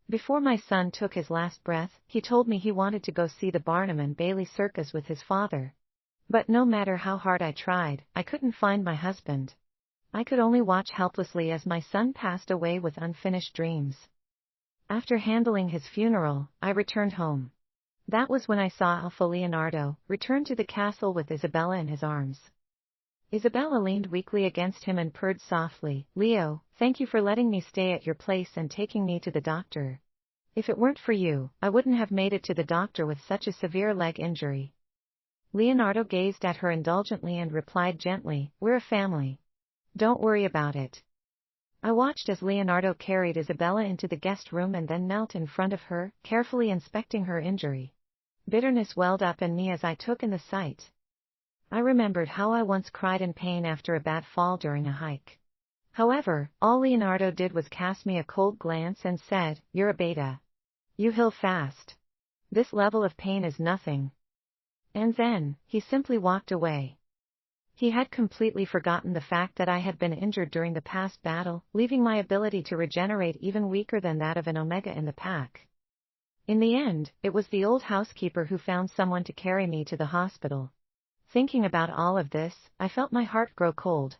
Before my son took his last breath, he told me he wanted to go see the Barnum and Bailey circus with his father. But no matter how hard I tried, I couldn't find my husband. I could only watch helplessly as my son passed away with unfinished dreams. After handling his funeral, I returned home. That was when I saw Alpha Leonardo return to the castle with Isabella in his arms. Isabella leaned weakly against him and purred softly, "Leo, thank you for letting me stay at your place and taking me to the doctor. If it weren't for you, I wouldn't have made it to the doctor with such a severe leg injury." Leonardo gazed at her indulgently and replied gently, "We're a family. Don't worry about it." I watched as Leonardo carried Isabella into the guest room and then knelt in front of her, carefully inspecting her injury. Bitterness welled up in me as I took in the sight. I remembered how I once cried in pain after a bad fall during a hike. However, all Leonardo did was cast me a cold glance and said, "You're a beta. You heal fast. This level of pain is nothing." And then, he simply walked away. He had completely forgotten the fact that I had been injured during the past battle, leaving my ability to regenerate even weaker than that of an Omega in the pack. In the end, it was the old housekeeper who found someone to carry me to the hospital. Thinking about all of this, I felt my heart grow cold.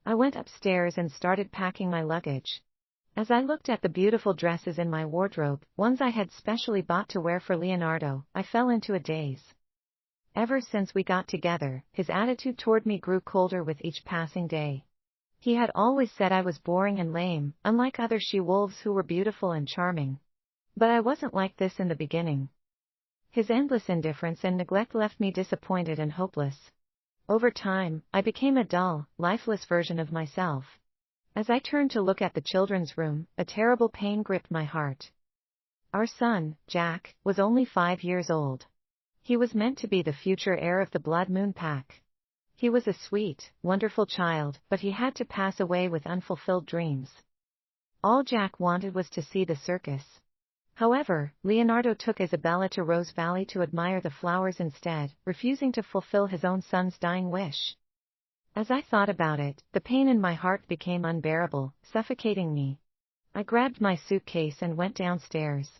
I went upstairs and started packing my luggage. As I looked at the beautiful dresses in my wardrobe, ones I had specially bought to wear for Leonardo, I fell into a daze. Ever since we got together, his attitude toward me grew colder with each passing day. He had always said I was boring and lame, unlike other she-wolves who were beautiful and charming. But I wasn't like this in the beginning. His endless indifference and neglect left me disappointed and hopeless. Over time, I became a dull, lifeless version of myself. As I turned to look at the children's room, a terrible pain gripped my heart. Our son, Jack, was only 5 years old. He was meant to be the future heir of the Blood Moon Pack. He was a sweet, wonderful child, but he had to pass away with unfulfilled dreams. All Jack wanted was to see the circus. However, Leonardo took Isabella to Rose Valley to admire the flowers instead, refusing to fulfill his own son's dying wish. As I thought about it, the pain in my heart became unbearable, suffocating me. I grabbed my suitcase and went downstairs.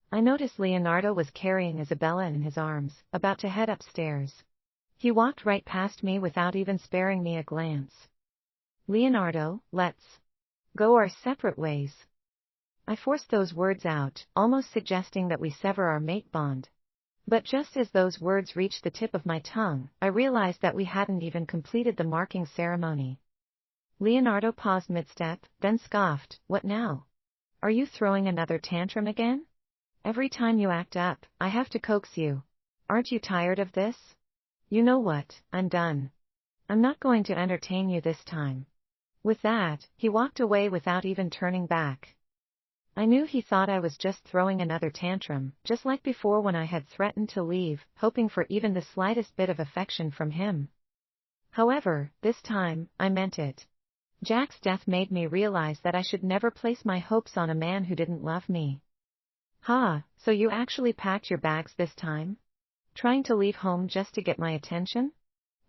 I noticed Leonardo was carrying Isabella in his arms, about to head upstairs. He walked right past me without even sparing me a glance. "Leonardo, let's go our separate ways." I forced those words out, almost suggesting that we sever our mate bond. But just as those words reached the tip of my tongue, I realized that we hadn't even completed the marking ceremony. Leonardo paused mid-step, then scoffed, "What now? Are you throwing another tantrum again? Every time you act up, I have to coax you. Aren't you tired of this? You know what, I'm done. I'm not going to entertain you this time." With that, he walked away without even turning back. I knew he thought I was just throwing another tantrum, just like before when I had threatened to leave, hoping for even the slightest bit of affection from him. However, this time, I meant it. Jack's death made me realize that I should never place my hopes on a man who didn't love me. "Ha, so you actually packed your bags this time? Trying to leave home just to get my attention?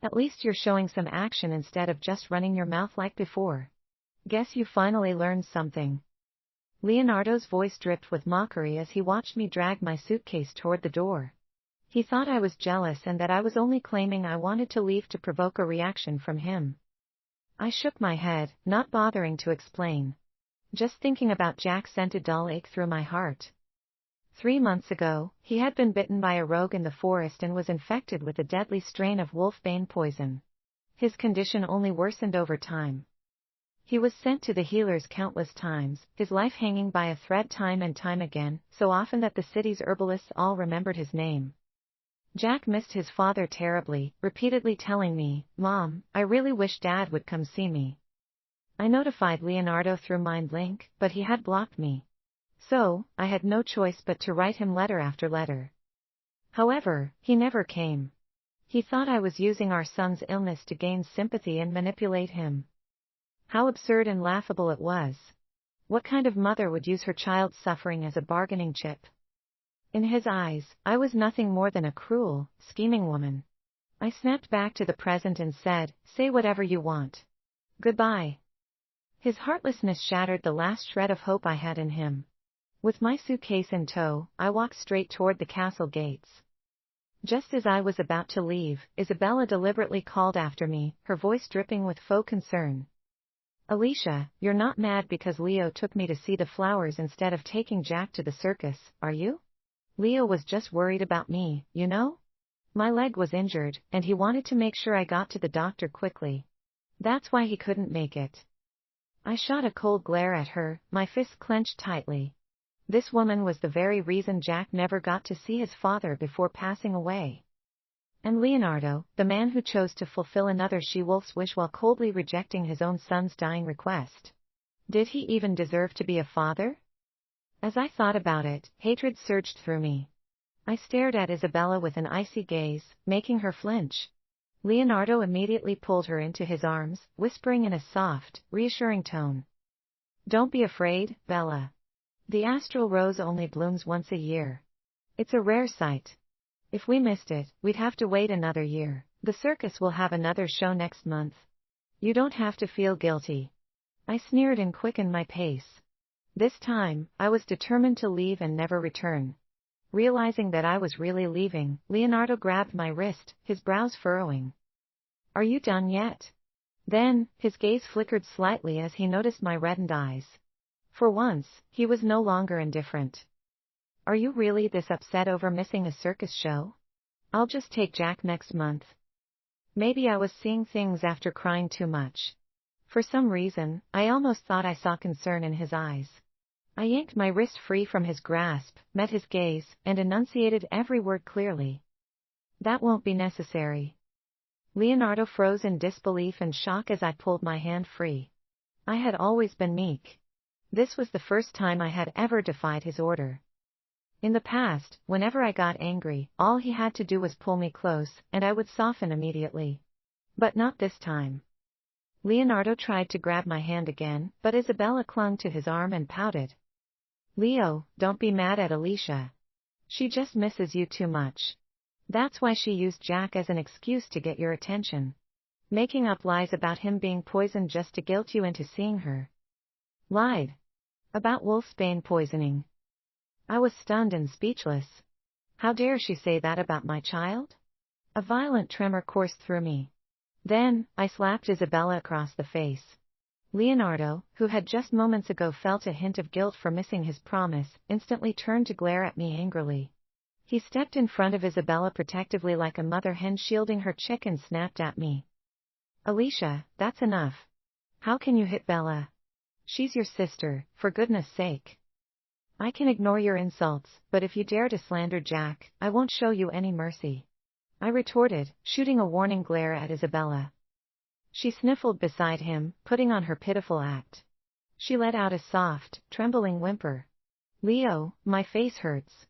At least you're showing some action instead of just running your mouth like before. Guess you finally learned something." Leonardo's voice dripped with mockery as he watched me drag my suitcase toward the door. He thought I was jealous and that I was only claiming I wanted to leave to provoke a reaction from him. I shook my head, not bothering to explain. Just thinking about Jack sent a dull ache through my heart. 3 months ago, he had been bitten by a rogue in the forest and was infected with a deadly strain of wolfbane poison. His condition only worsened over time. He was sent to the healers countless times, his life hanging by a thread time and time again, so often that the city's herbalists all remembered his name. Jack missed his father terribly, repeatedly telling me, "Mom, I really wish Dad would come see me." I notified Leonardo through MindLink, but he had blocked me. So, I had no choice but to write him letter after letter. However, he never came. He thought I was using our son's illness to gain sympathy and manipulate him. How absurd and laughable it was. What kind of mother would use her child's suffering as a bargaining chip? In his eyes, I was nothing more than a cruel, scheming woman. I snapped back to the present and said, "Say whatever you want. Goodbye." His heartlessness shattered the last shred of hope I had in him. With my suitcase in tow, I walked straight toward the castle gates. Just as I was about to leave, Isabella deliberately called after me, her voice dripping with faux concern. Alicia, you're not mad because Leo took me to see the flowers instead of taking Jack to the circus, are you? Leo was just worried about me, you know? My leg was injured, and he wanted to make sure I got to the doctor quickly. That's why he couldn't make it. I shot a cold glare at her, my fists clenched tightly. This woman was the very reason Jack never got to see his father before passing away. And Leonardo, the man who chose to fulfill another she-wolf's wish while coldly rejecting his own son's dying request. Did he even deserve to be a father? As I thought about it, hatred surged through me. I stared at Isabella with an icy gaze, making her flinch. Leonardo immediately pulled her into his arms, whispering in a soft, reassuring tone. Don't be afraid, Bella. The astral rose only blooms once a year. It's a rare sight. If we missed it, we'd have to wait another year. The circus will have another show next month. You don't have to feel guilty. I sneered and quickened my pace. This time, I was determined to leave and never return. Realizing that I was really leaving, Leonardo grabbed my wrist, his brows furrowing. Are you done yet? Then, his gaze flickered slightly as he noticed my reddened eyes. For once, he was no longer indifferent. Are you really this upset over missing a circus show? I'll just take Jack next month. Maybe I was seeing things after crying too much. For some reason, I almost thought I saw concern in his eyes. I yanked my wrist free from his grasp, met his gaze, and enunciated every word clearly. That won't be necessary. Leonardo froze in disbelief and shock as I pulled my hand free. I had always been meek. This was the first time I had ever defied his order. In the past, whenever I got angry, all he had to do was pull me close, and I would soften immediately. But not this time. Leonardo tried to grab my hand again, but Isabella clung to his arm and pouted. Leo, don't be mad at Alicia. She just misses you too much. That's why she used Jack as an excuse to get your attention. Making up lies about him being poisoned just to guilt you into seeing her. Lied. About wolfsbane poisoning. I was stunned and speechless. How dare she say that about my child? A violent tremor coursed through me. Then, I slapped Isabella across the face. Leonardo, who had just moments ago felt a hint of guilt for missing his promise, instantly turned to glare at me angrily. He stepped in front of Isabella protectively like a mother hen shielding her chick and snapped at me. Alicia, that's enough. How can you hit Bella? She's your sister, for goodness sake. I can ignore your insults, but if you dare to slander Jack, I won't show you any mercy. I retorted, shooting a warning glare at Isabella. She sniffled beside him, putting on her pitiful act. She let out a soft, trembling whimper. Leo, my face hurts.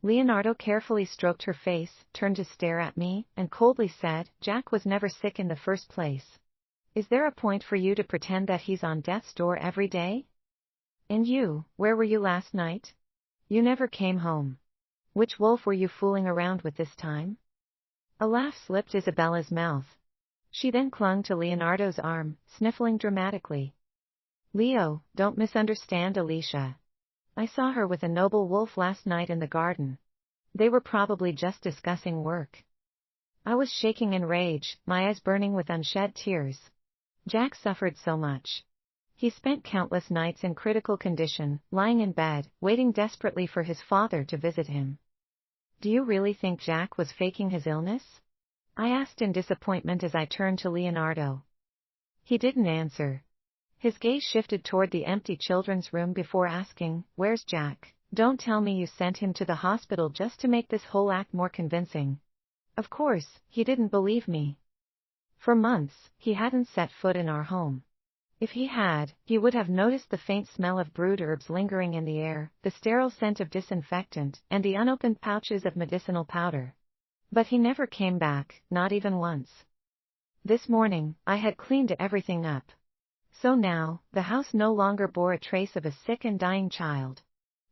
Leonardo carefully stroked her face, turned to stare at me, and coldly said, Jack was never sick in the first place. Is there a point for you to pretend that he's on death's door every day? And you, where were you last night? You never came home. Which wolf were you fooling around with this time? A laugh slipped Isabella's mouth. She then clung to Leonardo's arm, sniffling dramatically. Leo, don't misunderstand Alicia. I saw her with a noble wolf last night in the garden. They were probably just discussing work. I was shaking in rage, my eyes burning with unshed tears. Jack suffered so much. He spent countless nights in critical condition, lying in bed, waiting desperately for his father to visit him. Do you really think Jack was faking his illness? I asked in disappointment as I turned to Leonardo. He didn't answer. His gaze shifted toward the empty children's room before asking, Where's Jack? Don't tell me you sent him to the hospital just to make this whole act more convincing. Of course, he didn't believe me. For months, he hadn't set foot in our home. If he had, he would have noticed the faint smell of brewed herbs lingering in the air, the sterile scent of disinfectant, and the unopened pouches of medicinal powder. But he never came back, not even once. This morning, I had cleaned everything up. So now, the house no longer bore a trace of a sick and dying child.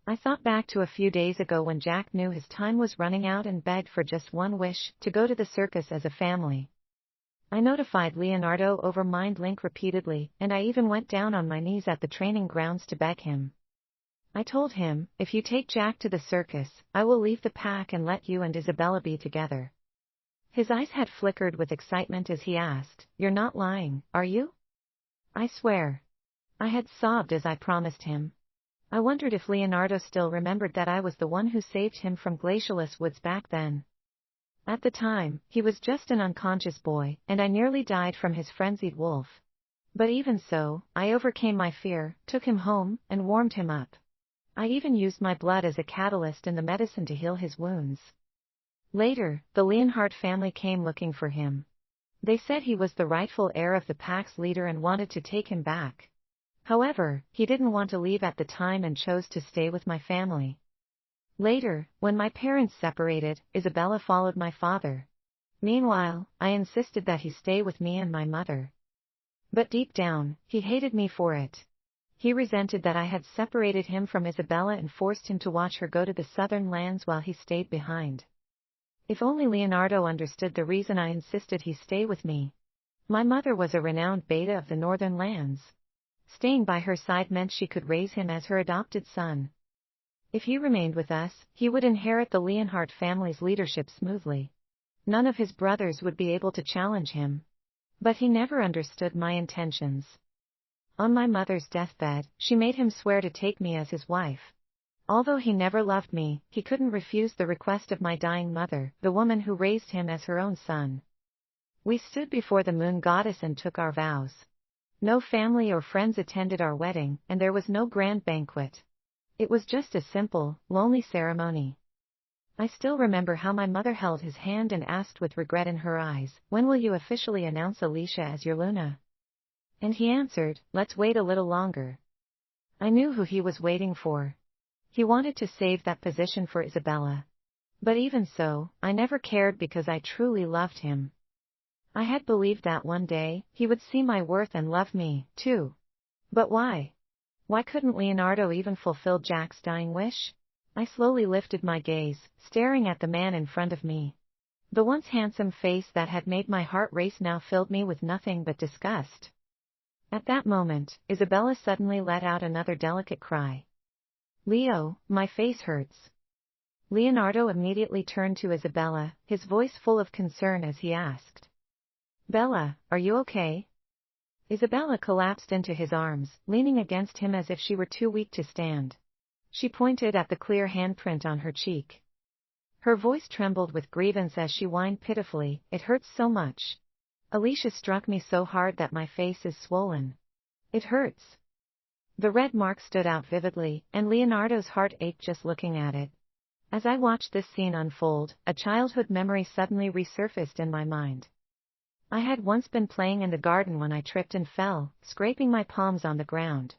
I thought back to a few days ago when Jack knew his time was running out and begged for just one wish, to go to the circus as a family. I notified Leonardo over Mind Link repeatedly, and I even went down on my knees at the training grounds to beg him. I told him, if you take Jack to the circus, I will leave the pack and let you and Isabella be together. His eyes had flickered with excitement as he asked, "You're not lying, are you?" "I swear." I had sobbed as I promised him. I wondered if Leonardo still remembered that I was the one who saved him from glacialess woods back then. At the time, he was just an unconscious boy, and I nearly died from his frenzied wolf. But even so, I overcame my fear, took him home, and warmed him up. I even used my blood as a catalyst in the medicine to heal his wounds. Later, the Leonhardt family came looking for him. They said he was the rightful heir of the pack's leader and wanted to take him back. However, he didn't want to leave at the time and chose to stay with my family. Later, when my parents separated, Isabella followed my father. Meanwhile, I insisted that he stay with me and my mother. But deep down, he hated me for it. He resented that I had separated him from Isabella and forced him to watch her go to the southern lands while he stayed behind. If only Leonardo understood the reason I insisted he stay with me. My mother was a renowned beta of the northern lands. Staying by her side meant she could raise him as her adopted son. If he remained with us, he would inherit the Leonhardt family's leadership smoothly. None of his brothers would be able to challenge him. But he never understood my intentions. On my mother's deathbed, she made him swear to take me as his wife. Although he never loved me, he couldn't refuse the request of my dying mother, the woman who raised him as her own son. We stood before the moon goddess and took our vows. No family or friends attended our wedding, and there was no grand banquet. It was just a simple, lonely ceremony. I still remember how my mother held his hand and asked with regret in her eyes, "When will you officially announce Alicia as your Luna?" And he answered, "Let's wait a little longer." I knew who he was waiting for. He wanted to save that position for Isabella. But even so, I never cared because I truly loved him. I had believed that one day, he would see my worth and love me, too. But why? Why couldn't Leonardo even fulfill Jack's dying wish? I slowly lifted my gaze, staring at the man in front of me. The once handsome face that had made my heart race now filled me with nothing but disgust. At that moment, Isabella suddenly let out another delicate cry. "Leo, my face hurts." Leonardo immediately turned to Isabella, his voice full of concern as he asked, "Bella, are you okay?" Isabella collapsed into his arms, leaning against him as if she were too weak to stand. She pointed at the clear handprint on her cheek. Her voice trembled with grievance as she whined pitifully, "It hurts so much. Alicia struck me so hard that my face is swollen. It hurts." The red mark stood out vividly, and Leonardo's heart ached just looking at it. As I watched this scene unfold, a childhood memory suddenly resurfaced in my mind. I had once been playing in the garden when I tripped and fell, scraping my palms on the ground.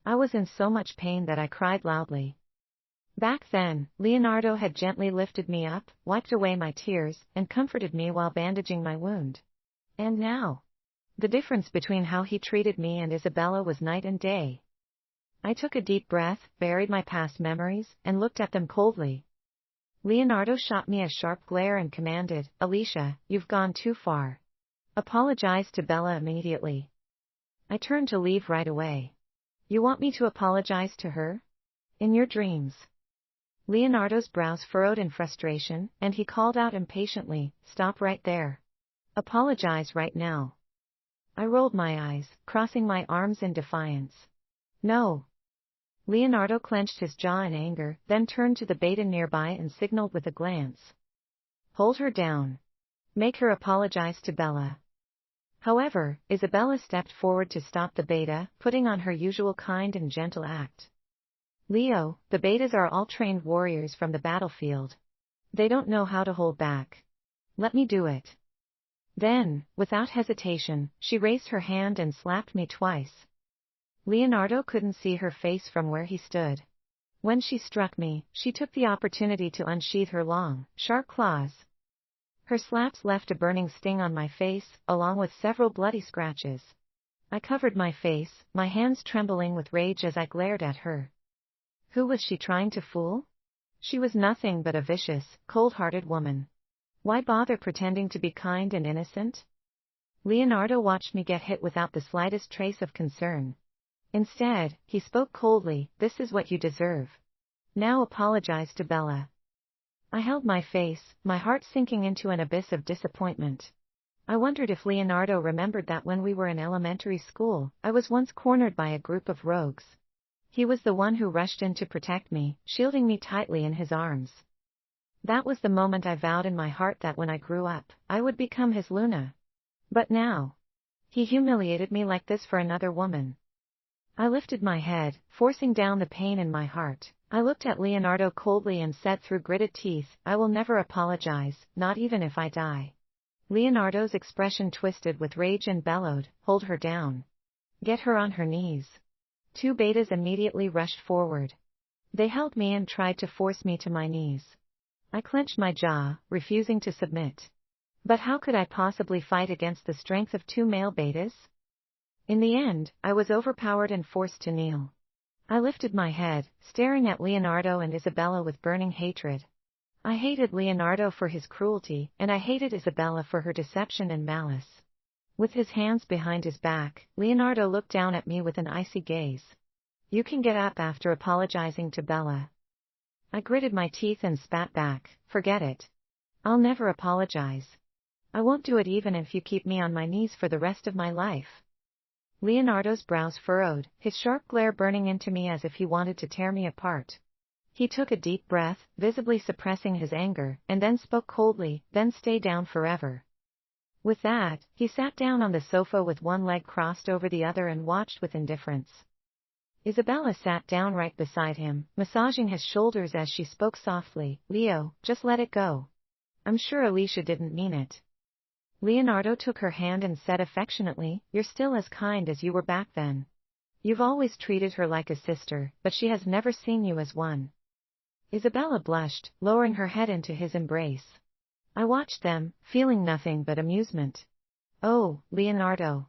I was in so much pain that I cried loudly. Back then, Leonardo had gently lifted me up, wiped away my tears, and comforted me while bandaging my wound. And now? The difference between how he treated me and Isabella was night and day. I took a deep breath, buried my past memories, and looked at them coldly. Leonardo shot me a sharp glare and commanded, "Alicia, you've gone too far. Apologize to Bella immediately." I turned to leave right away. "You want me to apologize to her? In your dreams?" Leonardo's brows furrowed in frustration, and he called out impatiently, "Stop right there. Apologize right now." I rolled my eyes, crossing my arms in defiance. "No." Leonardo clenched his jaw in anger, then turned to the beta nearby and signaled with a glance. "Hold her down. Make her apologize to Bella." However, Isabella stepped forward to stop the beta, putting on her usual kind and gentle act. "Leo, the betas are all trained warriors from the battlefield. They don't know how to hold back. Let me do it." Then, without hesitation, she raised her hand and slapped me twice. Leonardo couldn't see her face from where he stood. When she struck me, she took the opportunity to unsheath her long, sharp claws. Her slaps left a burning sting on my face, along with several bloody scratches. I covered my face, my hands trembling with rage as I glared at her. Who was she trying to fool? She was nothing but a vicious, cold-hearted woman. Why bother pretending to be kind and innocent? Leonardo watched me get hit without the slightest trace of concern. Instead, he spoke coldly, "This is what you deserve. Now apologize to Bella." I held my face, my heart sinking into an abyss of disappointment. I wondered if Leonardo remembered that when we were in elementary school, I was once cornered by a group of rogues. He was the one who rushed in to protect me, shielding me tightly in his arms. That was the moment I vowed in my heart that when I grew up, I would become his Luna. But now, he humiliated me like this for another woman. I lifted my head, forcing down the pain in my heart. I looked at Leonardo coldly and said through gritted teeth, "I will never apologize, not even if I die." Leonardo's expression twisted with rage and bellowed, "Hold her down. Get her on her knees." Two betas immediately rushed forward. They held me and tried to force me to my knees. I clenched my jaw, refusing to submit. But how could I possibly fight against the strength of two male betas? In the end, I was overpowered and forced to kneel. I lifted my head, staring at Leonardo and Isabella with burning hatred. I hated Leonardo for his cruelty, and I hated Isabella for her deception and malice. With his hands behind his back, Leonardo looked down at me with an icy gaze. "You can get up after apologizing to Bella." I gritted my teeth and spat back, "Forget it. I'll never apologize. I won't do it even if you keep me on my knees for the rest of my life." Leonardo's brows furrowed, his sharp glare burning into me as if he wanted to tear me apart. He took a deep breath, visibly suppressing his anger, and then spoke coldly, "Then stay down forever." With that, he sat down on the sofa with one leg crossed over the other and watched with indifference. Isabella sat down right beside him, massaging his shoulders as she spoke softly, "Leo, just let it go. I'm sure Alicia didn't mean it." Leonardo took her hand and said affectionately, "You're still as kind as you were back then. You've always treated her like a sister, but she has never seen you as one." Isabella blushed, lowering her head into his embrace. I watched them, feeling nothing but amusement. Oh, Leonardo.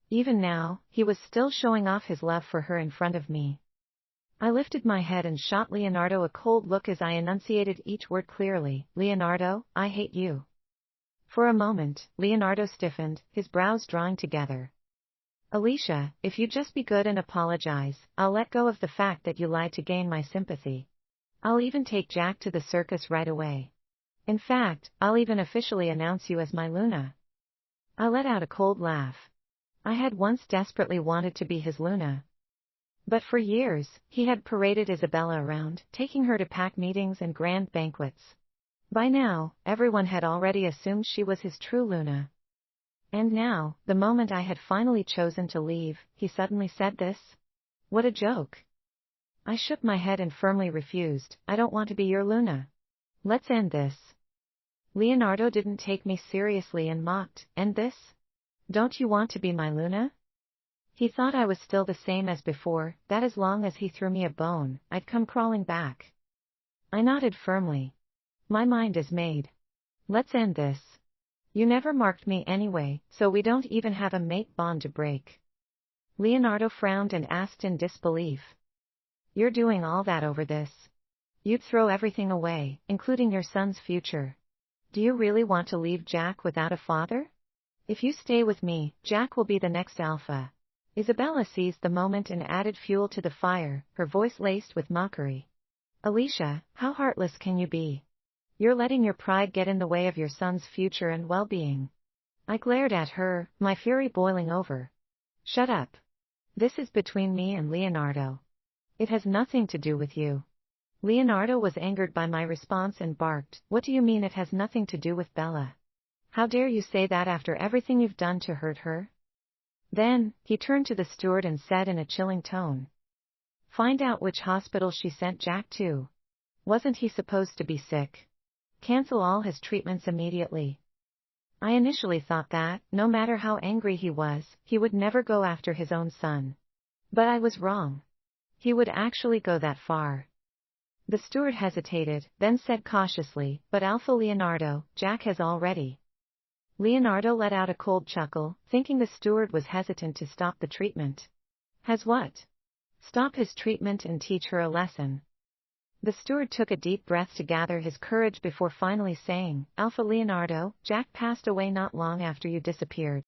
Even now, he was still showing off his love for her in front of me. I lifted my head and shot Leonardo a cold look as I enunciated each word clearly, "Leonardo, I hate you." For a moment, Leonardo stiffened, his brows drawing together. "Alicia, if you just be good and apologize, I'll let go of the fact that you lied to gain my sympathy. I'll even take Jack to the circus right away. In fact, I'll even officially announce you as my Luna." I let out a cold laugh. I had once desperately wanted to be his Luna. But for years, he had paraded Isabella around, taking her to packed meetings and grand banquets. By now, everyone had already assumed she was his true Luna. And now, the moment I had finally chosen to leave, he suddenly said this? What a joke. I shook my head and firmly refused, "I don't want to be your Luna. Let's end this." Leonardo didn't take me seriously and mocked, "End this? Don't you want to be my Luna?" He thought I was still the same as before, that as long as he threw me a bone, I'd come crawling back. I nodded firmly. "My mind is made. Let's end this. You never marked me anyway, so we don't even have a mate bond to break." Leonardo frowned and asked in disbelief, "You're doing all that over this? You'd throw everything away, including your son's future. Do you really want to leave Jack without a father? If you stay with me, Jack will be the next alpha." Isabella seized the moment and added fuel to the fire, her voice laced with mockery. "Alicia, how heartless can you be? You're letting your pride get in the way of your son's future and well-being." I glared at her, my fury boiling over. "Shut up. This is between me and Leonardo. It has nothing to do with you." Leonardo was angered by my response and barked, "What do you mean it has nothing to do with Bella? How dare you say that after everything you've done to hurt her?" Then, he turned to the steward and said in a chilling tone, "Find out which hospital she sent Jack to. Wasn't he supposed to be sick? Cancel all his treatments immediately." I initially thought that, no matter how angry he was, he would never go after his own son. But I was wrong. He would actually go that far. The steward hesitated, then said cautiously, "But Alpha Leonardo, Jack has already." Leonardo let out a cold chuckle, thinking the steward was hesitant to stop the treatment. "Has what?" "Stop his treatment and teach her a lesson." The steward took a deep breath to gather his courage before finally saying, "Alpha Leonardo, Jack passed away not long after you disappeared.